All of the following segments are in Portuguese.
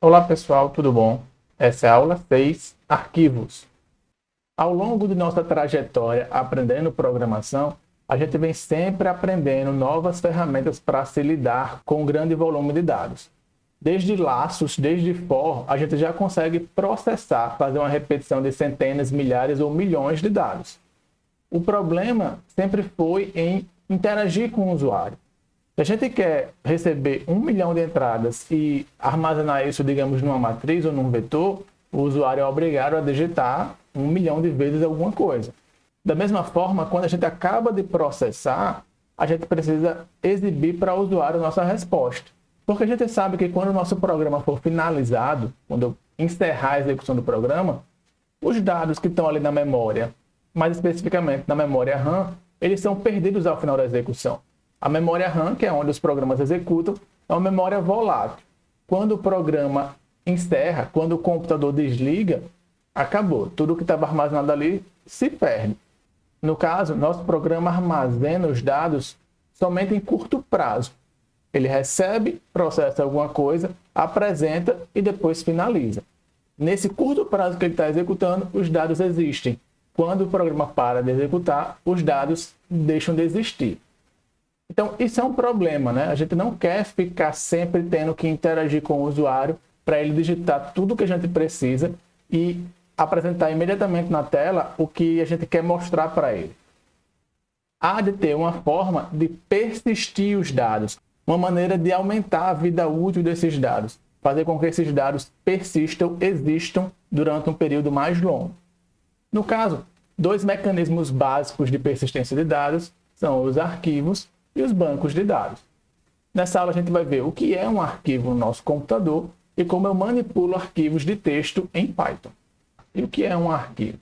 Olá pessoal, tudo bom? Essa é a aula 6, Arquivos. Ao longo de nossa trajetória aprendendo programação, a gente vem sempre aprendendo novas ferramentas para se lidar com um grande volume de dados. Desde laços, desde for, a gente já consegue processar, fazer uma repetição de centenas, milhares ou milhões de dados. O problema sempre foi em interagir com o usuário. Se a gente quer receber 1 milhão de entradas e armazenar isso, digamos, numa matriz ou num vetor, o usuário é obrigado a digitar 1 milhão de vezes alguma coisa. Da mesma forma, quando a gente acaba de processar, a gente precisa exibir para o usuário nossa resposta. Porque a gente sabe que quando o nosso programa for finalizado, quando eu encerrar a execução do programa, os dados que estão ali na memória, mais especificamente na memória RAM, eles são perdidos ao final da execução. A memória RAM, que é onde os programas executam, é uma memória volátil. Quando o programa encerra, quando o computador desliga, acabou. Tudo que estava armazenado ali se perde. No caso, nosso programa armazena os dados somente em curto prazo. Ele recebe, processa alguma coisa, apresenta e depois finaliza. Nesse curto prazo que ele está executando, os dados existem. Quando o programa para de executar, os dados deixam de existir. Então, isso é um problema, né? A gente não quer ficar sempre tendo que interagir com o usuário para ele digitar tudo o que a gente precisa e apresentar imediatamente na tela o que a gente quer mostrar para ele. Há de ter uma forma de persistir os dados, uma maneira de aumentar a vida útil desses dados, fazer com que esses dados persistam, existam durante um período mais longo. No caso, dois mecanismos básicos de persistência de dados são os arquivos e os bancos de dados. Nessa aula a gente vai ver o que é um arquivo no nosso computador e como eu manipulo arquivos de texto em Python. E o que é um arquivo?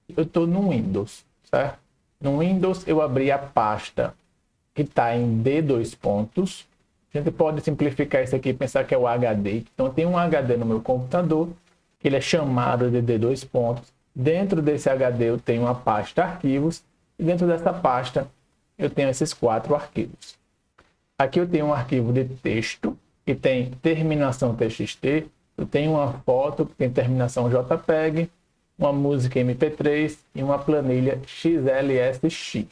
Eu estou no Windows, certo? No Windows eu abri a pasta que está em D2 pontos. A gente pode simplificar isso aqui e pensar que é o HD. Então tem um HD no meu computador, que ele é chamado de D2 pontos. Dentro desse HD eu tenho uma pasta arquivos e dentro dessa pasta eu tenho esses 4 arquivos. Aqui eu tenho um arquivo de texto que tem terminação TXT, eu tenho uma foto que tem terminação JPEG, uma música MP3 e uma planilha XLSX.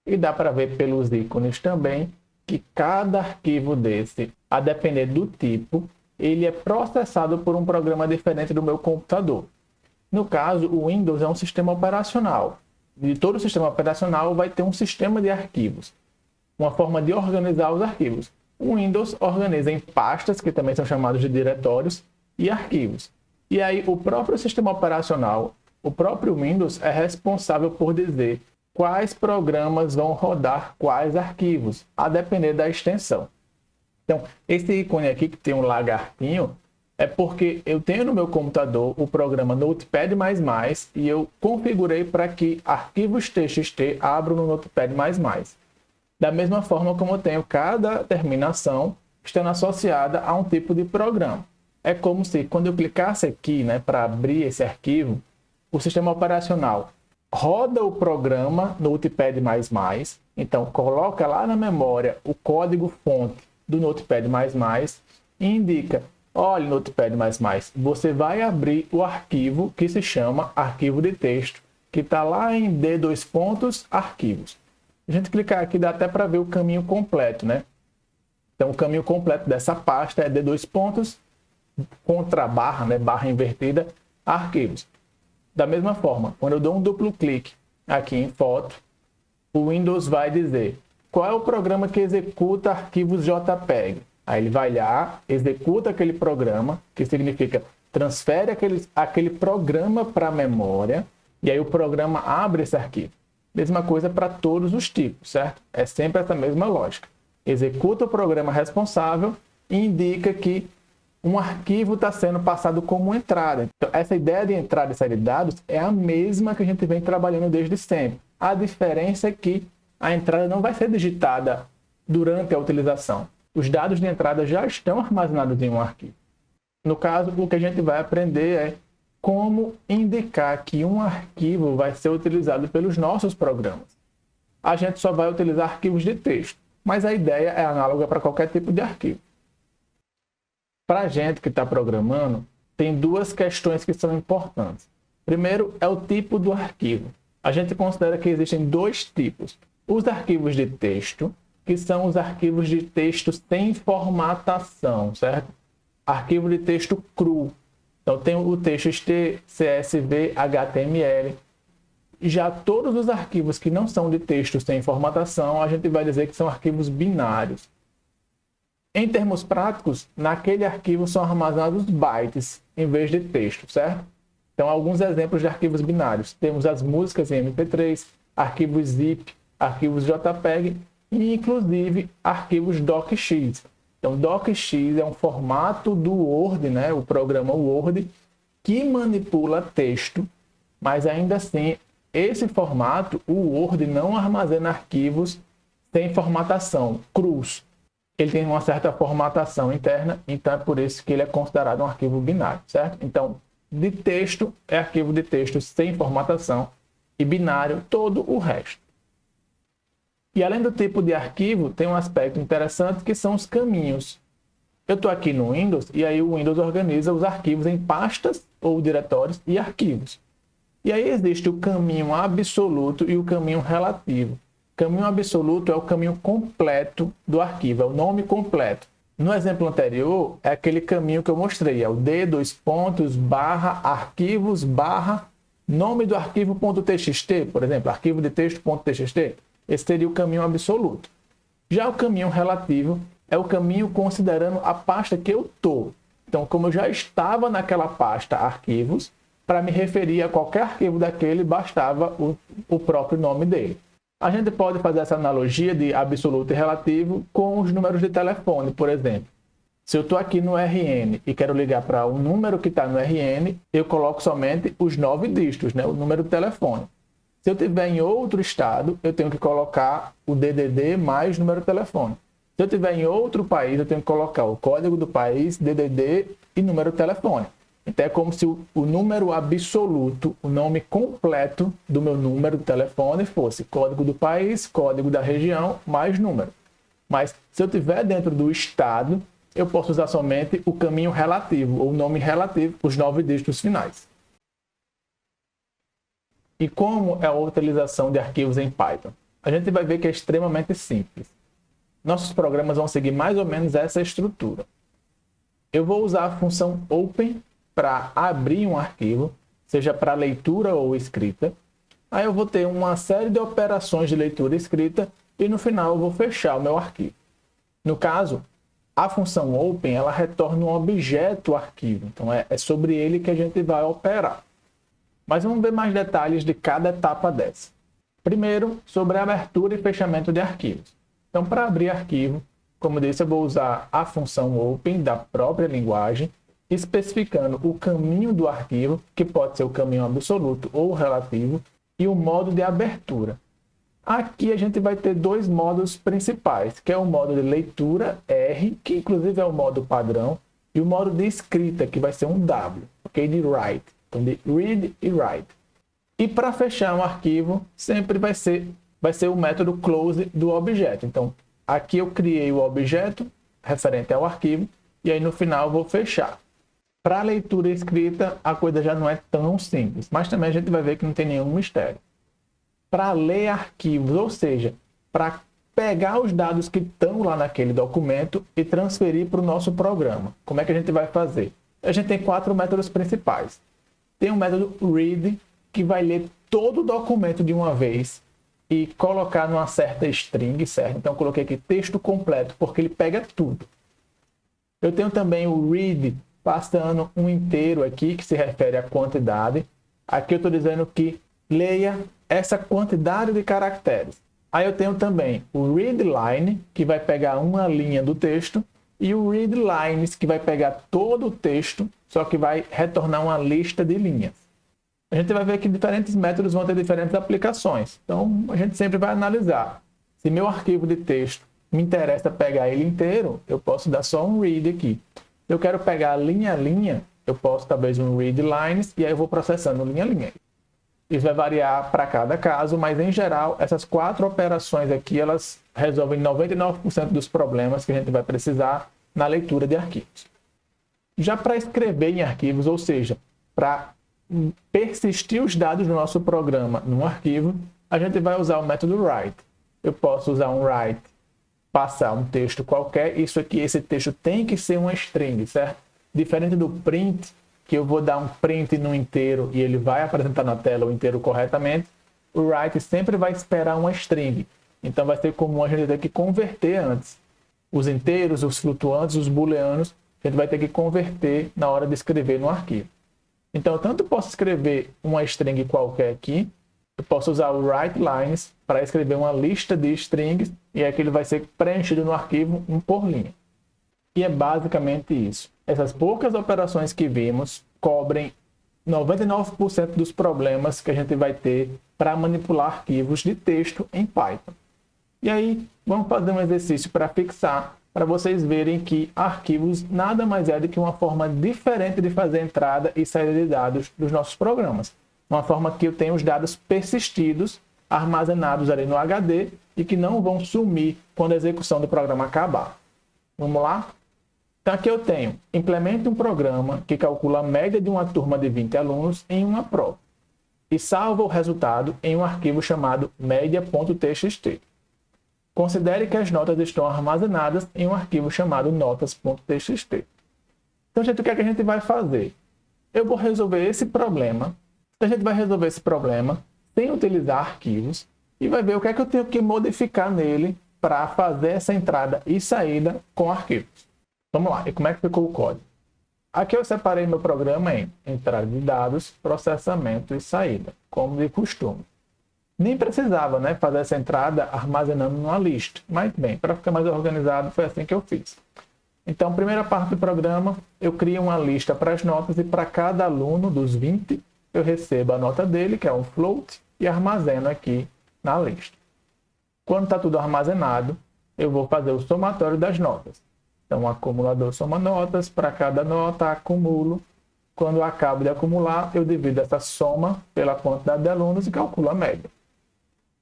E dá para ver pelos ícones também que cada arquivo desse, a depender do tipo, ele é processado por um programa diferente do meu computador. No caso, o Windows é um sistema operacional. E todo sistema operacional vai ter um sistema de arquivos, uma forma de organizar os arquivos. O Windows organiza em pastas, que também são chamados de diretórios, e arquivos. E aí o próprio sistema operacional, o próprio Windows, é responsável por dizer quais programas vão rodar quais arquivos, a depender da extensão. Então, esse ícone aqui que tem um lagartinho, é porque eu tenho no meu computador o programa Notepad++ e eu configurei para que arquivos TXT abram no Notepad++. Da mesma forma como eu tenho cada terminação estando associada a um tipo de programa. É como se quando eu clicasse aqui, né, para abrir esse arquivo, o sistema operacional roda o programa Notepad++, então coloca lá na memória o código-fonte do Notepad++ e indica: olha, Notepad++, você vai abrir o arquivo que se chama arquivo de texto, que está lá em D2 pontos, arquivos. A gente clicar aqui dá até para ver o caminho completo, né? Então, o caminho completo dessa pasta é D2 pontos, contra a barra, né? Barra invertida, arquivos. Da mesma forma, quando eu dou um duplo clique aqui em foto, o Windows vai dizer qual é o programa que executa arquivos JPEG. Aí ele vai lá, executa aquele programa, que significa transfere aquele programa para a memória, e aí o programa abre esse arquivo. Mesma coisa para todos os tipos, certo? É sempre essa mesma lógica. Executa o programa responsável e indica que um arquivo está sendo passado como entrada. Então, essa ideia de entrada e saída de dados é a mesma que a gente vem trabalhando desde sempre. A diferença é que a entrada não vai ser digitada durante a utilização. Os dados de entrada já estão armazenados em um arquivo. No caso, o que a gente vai aprender é como indicar que um arquivo vai ser utilizado pelos nossos programas. A gente só vai utilizar arquivos de texto, mas a ideia é análoga para qualquer tipo de arquivo. Para a gente que está programando, tem duas questões que são importantes. Primeiro é o tipo do arquivo. A gente considera que existem dois tipos. Os arquivos de texto, que são os arquivos de texto sem formatação, certo? Arquivo de texto cru. Então tem o TXT, CSV, HTML. Já todos os arquivos que não são de texto sem formatação, a gente vai dizer que são arquivos binários. Em termos práticos, naquele arquivo são armazenados bytes em vez de texto, certo? Então, alguns exemplos de arquivos binários. Temos as músicas em MP3, arquivos zip, arquivos JPEG e, inclusive, arquivos DocX. Então, DocX é um formato do Word, né? O programa Word, que manipula texto, mas ainda assim, esse formato, o Word não armazena arquivos sem formatação, crus. Ele tem uma certa formatação interna, então é por isso que ele é considerado um arquivo binário, certo? Então, de texto é arquivo de texto sem formatação e binário todo o resto. E além do tipo de arquivo, tem um aspecto interessante que são os caminhos. Eu estou aqui no Windows e aí o Windows organiza os arquivos em pastas ou diretórios e arquivos. E aí existe o caminho absoluto e o caminho relativo. Caminho absoluto é o caminho completo do arquivo, é o nome completo. No exemplo anterior, é aquele caminho que eu mostrei, é o d:/arquivos/ nome do arquivo.txt, por exemplo, arquivo de texto.txt. Esse seria o caminho absoluto. Já o caminho relativo é o caminho considerando a pasta que eu estou. Então, como eu já estava naquela pasta arquivos, para me referir a qualquer arquivo daquele, bastava o próprio nome dele. A gente pode fazer essa analogia de absoluto e relativo com os números de telefone, por exemplo. Se eu estou aqui no RN e quero ligar para um número que está no RN, eu coloco somente os 9 dígitos, né? O número do telefone. Se eu estiver em outro estado, eu tenho que colocar o DDD mais número do telefone. Se eu estiver em outro país, eu tenho que colocar o código do país, DDD e número do telefone. Então, é como se o número absoluto, o nome completo do meu número de telefone fosse código do país, código da região, mais número. Mas, se eu estiver dentro do estado, eu posso usar somente o caminho relativo, ou o nome relativo, os 9 dígitos finais. E como é a utilização de arquivos em Python? A gente vai ver que é extremamente simples. Nossos programas vão seguir mais ou menos essa estrutura. Eu vou usar a função open para abrir um arquivo, seja para leitura ou escrita. Aí eu vou ter uma série de operações de leitura e escrita e no final eu vou fechar o meu arquivo. No caso, a função open ela retorna um objeto arquivo, então é sobre ele que a gente vai operar. Mas vamos ver mais detalhes de cada etapa dessa. Primeiro, sobre a abertura e fechamento de arquivos. Então, para abrir arquivo, como disse, eu vou usar a função open da própria linguagem, especificando o caminho do arquivo, que pode ser o caminho absoluto ou relativo, e o modo de abertura. Aqui a gente vai ter dois modos principais, que é o modo de leitura R, que inclusive é o modo padrão, e o modo de escrita, que vai ser um W, ok? De write. Então, de read e write. E para fechar um arquivo, sempre vai ser o método close do objeto. Então, aqui eu criei o objeto referente ao arquivo, e aí no final eu vou fechar. Para leitura e escrita, a coisa já não é tão simples, mas também a gente vai ver que não tem nenhum mistério. Para ler arquivos, ou seja, para pegar os dados que estão lá naquele documento e transferir para o nosso programa. Como é que a gente vai fazer? A gente tem 4 métodos principais. Tem o método read, que vai ler todo o documento de uma vez e colocar numa certa string, certo? Então, eu coloquei aqui texto completo, porque ele pega tudo. Eu tenho também o read, passando um inteiro aqui, que se refere à quantidade. Aqui eu estou dizendo que leia essa quantidade de caracteres. Aí eu tenho também o readline, que vai pegar uma linha do texto, e o readlines, que vai pegar todo o texto, só que vai retornar uma lista de linhas. A gente vai ver que diferentes métodos vão ter diferentes aplicações. Então, a gente sempre vai analisar. Se meu arquivo de texto me interessa pegar ele inteiro, eu posso dar só um read aqui. Se eu quero pegar linha a linha, eu posso talvez um readlines, e aí eu vou processando linha a linha. Isso vai variar para cada caso, mas em geral, essas 4 operações aqui, elas resolvem 99% dos problemas que a gente vai precisar na leitura de arquivos. Já para escrever em arquivos, ou seja, para persistir os dados do nosso programa num arquivo, a gente vai usar o método write. Eu posso usar um write, passar um texto qualquer. Isso aqui, esse texto tem que ser uma string, certo? Diferente do print, que eu vou dar um print no inteiro e ele vai apresentar na tela o inteiro corretamente, o write sempre vai esperar uma string. Então vai ser comum a gente ter que converter antes. Os inteiros, os flutuantes, os booleanos, a gente vai ter que converter na hora de escrever no arquivo. Então, tanto posso escrever uma string qualquer aqui, eu posso usar o writeLines para escrever uma lista de strings e aqui ele vai ser preenchido no arquivo um por linha. E é basicamente isso. Essas poucas operações que vimos cobrem 99% dos problemas que a gente vai ter para manipular arquivos de texto em Python. E aí, vamos fazer um exercício para fixar, para vocês verem que arquivos nada mais é do que uma forma diferente de fazer entrada e saída de dados dos nossos programas. Uma forma que eu tenho os dados persistidos, armazenados ali no HD e que não vão sumir quando a execução do programa acabar. Vamos lá? Então aqui eu tenho, implemente um programa que calcula a média de uma turma de 20 alunos em uma prova e salva o resultado em um arquivo chamado media.txt. Considere que as notas estão armazenadas em um arquivo chamado notas.txt. Então, gente, o que é que a gente vai fazer? Eu vou resolver esse problema. A gente vai resolver esse problema sem utilizar arquivos e vai ver o que é que eu tenho que modificar nele para fazer essa entrada e saída com arquivos. Vamos lá, e como é que ficou o código? Aqui eu separei meu programa em entrada de dados, processamento e saída, como de costume. Nem precisava, né, fazer essa entrada armazenando numa lista. Mas bem, para ficar mais organizado, foi assim que eu fiz. Então, primeira parte do programa, eu crio uma lista para as notas e para cada aluno dos 20, eu recebo a nota dele, que é um float, e armazeno aqui na lista. Quando está tudo armazenado, eu vou fazer o somatório das notas. Então, o acumulador soma notas, para cada nota acumulo. Quando eu acabo de acumular, eu divido essa soma pela quantidade de alunos e calculo a média,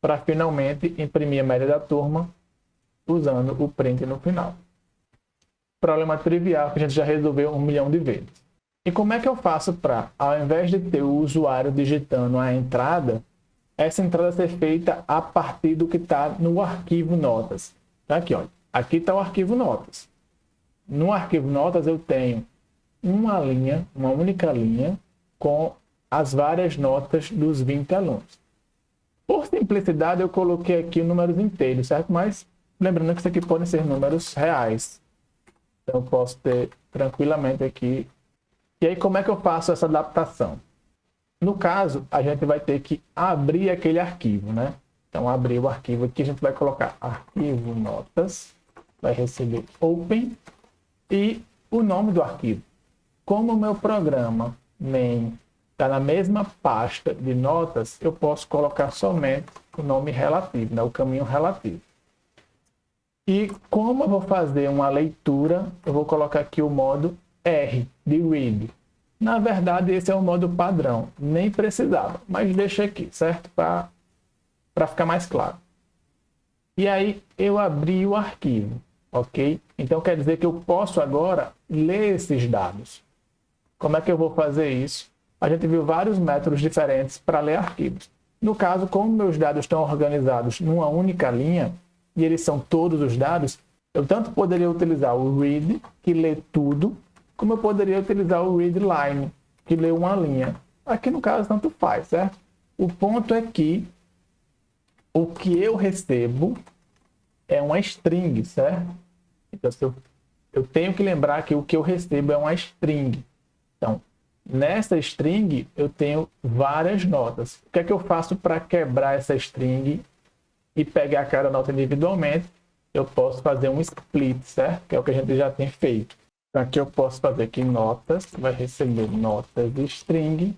para finalmente imprimir a média da turma usando o print no final. Problema trivial que a gente já resolveu 1 milhão de vezes. E como é que eu faço para, ao invés de ter o usuário digitando a entrada, essa entrada ser feita a partir do que está no arquivo notas? Tá aqui, olha. Aqui está o arquivo notas. No arquivo notas eu tenho uma linha, uma única linha, com as várias notas dos 20 alunos. Por simplicidade, eu coloquei aqui números inteiros, certo? Mas lembrando que isso aqui podem ser números reais. Então, eu posso ter tranquilamente aqui. E aí, como é que eu faço essa adaptação? No caso, a gente vai ter que abrir aquele arquivo, né? Então, abrir o arquivo aqui, a gente vai colocar arquivo notas, vai receber open e o nome do arquivo. Como o meu programa main está na mesma pasta de notas, eu posso colocar somente o nome relativo, né? O caminho relativo. E como eu vou fazer uma leitura, eu vou colocar aqui o modo R, de read. Na verdade, esse é o modo padrão. Nem precisava, mas deixa aqui, certo? Para ficar mais claro. E aí, eu abri o arquivo, ok? Então, quer dizer que eu posso agora ler esses dados. Como é que eu vou fazer isso? A gente viu vários métodos diferentes para ler arquivos. No caso, como meus dados estão organizados numa única linha, e eles são todos os dados, eu tanto poderia utilizar o read, que lê tudo, como eu poderia utilizar o readLine, que lê uma linha. Aqui, no caso, tanto faz, certo? O ponto é que o que eu recebo é uma string, certo? Então, eu tenho que lembrar que o que eu recebo é uma string. Então, nessa string, eu tenho várias notas. O que é que eu faço para quebrar essa string e pegar cada nota individualmente? Eu posso fazer um split, certo? Que é o que a gente já tem feito. Então, aqui eu posso fazer aqui notas, vai receber notas de string,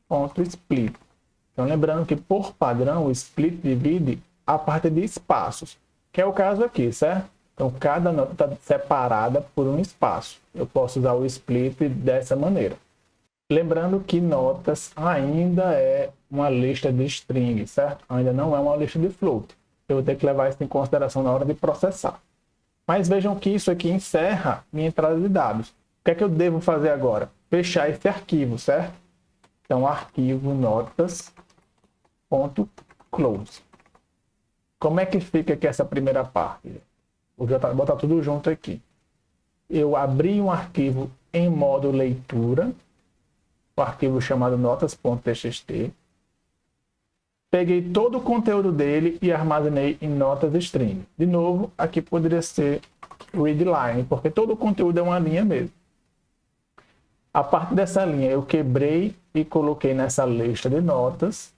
ponto split. Então, lembrando que, por padrão, o split divide a partir de espaços, que é o caso aqui, certo? Então, cada nota está separada por um espaço. Eu posso usar o split dessa maneira. Lembrando que notas ainda é uma lista de string, certo? Ainda não é uma lista de float. Eu vou ter que levar isso em consideração na hora de processar. Mas vejam que isso aqui encerra minha entrada de dados. que é que eu devo fazer agora? Fechar esse arquivo, certo? Então, arquivo notas.close. Como é que fica aqui essa primeira parte? Vou botar tudo junto aqui. Eu abri um arquivo em modo leitura, o arquivo chamado notas.txt. Peguei todo o conteúdo dele e armazenei em notas string. De novo, aqui poderia ser readline, porque todo o conteúdo é uma linha mesmo. A partir dessa linha eu quebrei e coloquei nessa lista de notas.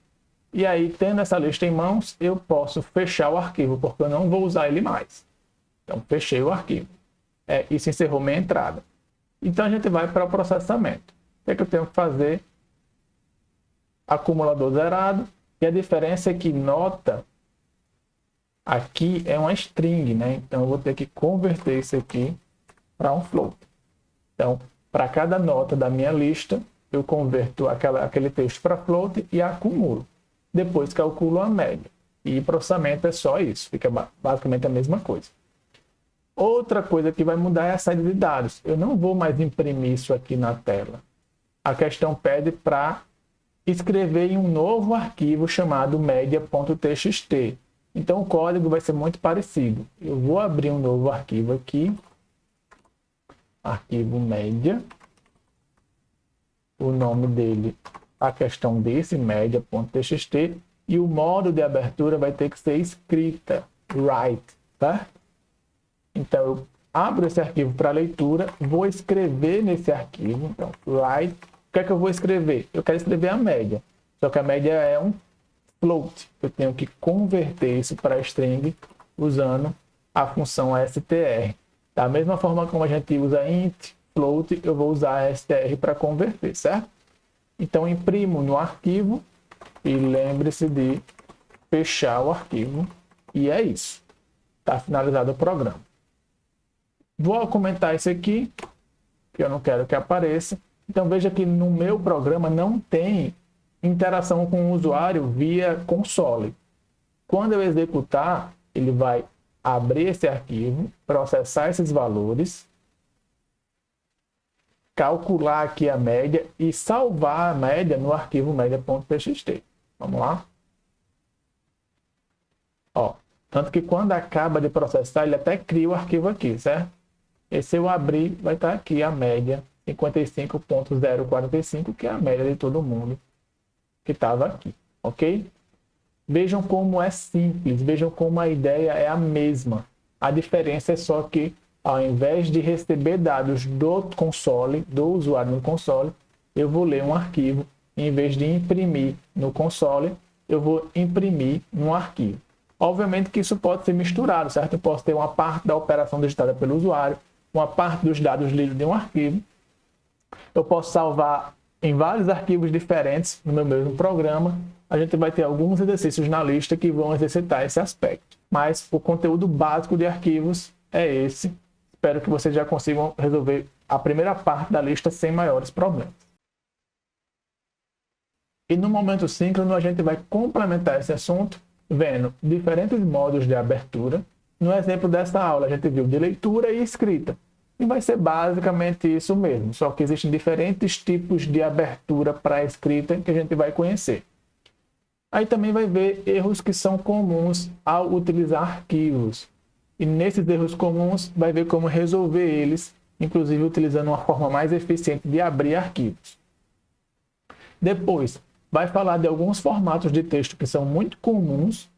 E aí, tendo essa lista em mãos, eu posso fechar o arquivo, porque eu não vou usar ele mais. Então, fechei o arquivo. Isso encerrou minha entrada. Então, a gente vai para o processamento. O que é que eu tenho que fazer? Acumulador zerado. E a diferença é que nota aqui é uma string, né? Então, eu vou ter que converter isso aqui para um float. Então, para cada nota da minha lista, eu converto aquele texto para float e acumulo. Depois calculo a média. E processamento é só isso. Fica basicamente a mesma coisa. Outra coisa que vai mudar é a saída de dados. Eu não vou mais imprimir isso aqui na tela. A questão pede para escrever em um novo arquivo chamado media.txt. Então o código vai ser muito parecido. Eu vou abrir um novo arquivo aqui. Arquivo media. O nome dele, a questão desse, media.txt. E o modo de abertura vai ter que ser escrita, write, tá? Então eu abro esse arquivo para leitura, vou escrever nesse arquivo. Então, write. O que é que eu vou escrever? Eu quero escrever a média. Só que a média é um float. Eu tenho que converter isso para string usando a função str. Da mesma forma como a gente usa int, float, eu vou usar str para converter, certo? Então, imprimo no arquivo e lembre-se de fechar o arquivo. E é isso. Está finalizado o programa. Vou comentar isso aqui, que eu não quero que apareça. Então, veja que no meu programa não tem interação com o usuário via console. Quando eu executar, ele vai abrir esse arquivo, processar esses valores, calcular aqui a média e salvar a média no arquivo media.txt. Vamos lá? Ó, tanto que quando acaba de processar, ele até cria o arquivo aqui, certo? E se eu abrir, vai estar aqui a média 55.045, que é a média de todo mundo que estava aqui, ok? Vejam como é simples, vejam como a ideia é a mesma. A diferença é só que, ao invés de receber dados do console, do usuário no console, eu vou ler um arquivo. Em vez de imprimir no console, eu vou imprimir no arquivo. Obviamente que isso pode ser misturado, certo? Eu posso ter uma parte da operação digitada pelo usuário, uma parte dos dados lidos de um arquivo. Eu posso salvar em vários arquivos diferentes no meu mesmo programa. A gente vai ter alguns exercícios na lista que vão exercitar esse aspecto. Mas o conteúdo básico de arquivos é esse. Espero que vocês já consigam resolver a primeira parte da lista sem maiores problemas. E no momento síncrono a gente vai complementar esse assunto vendo diferentes modos de abertura. No exemplo dessa aula a gente viu de leitura e escrita. E vai ser basicamente isso mesmo, só que existem diferentes tipos de abertura para a escrita que a gente vai conhecer. Aí também vai ver erros que são comuns ao utilizar arquivos. E nesses erros comuns vai ver como resolver eles, inclusive utilizando uma forma mais eficiente de abrir arquivos. Depois, vai falar de alguns formatos de texto que são muito comuns,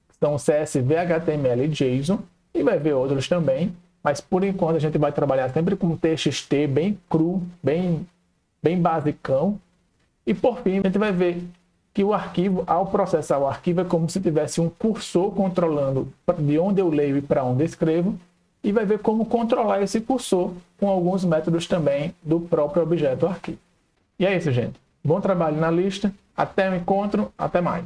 que são CSV, HTML e JSON, e vai ver outros também. Mas, por enquanto, a gente vai trabalhar sempre com TXT bem cru, bem basicão. E, por fim, a gente vai ver que o arquivo, ao processar o arquivo, é como se tivesse um cursor controlando de onde eu leio e para onde eu escrevo. E vai ver como controlar esse cursor com alguns métodos também do próprio objeto arquivo. E é isso, gente. Bom trabalho na lista. Até o encontro. Até mais.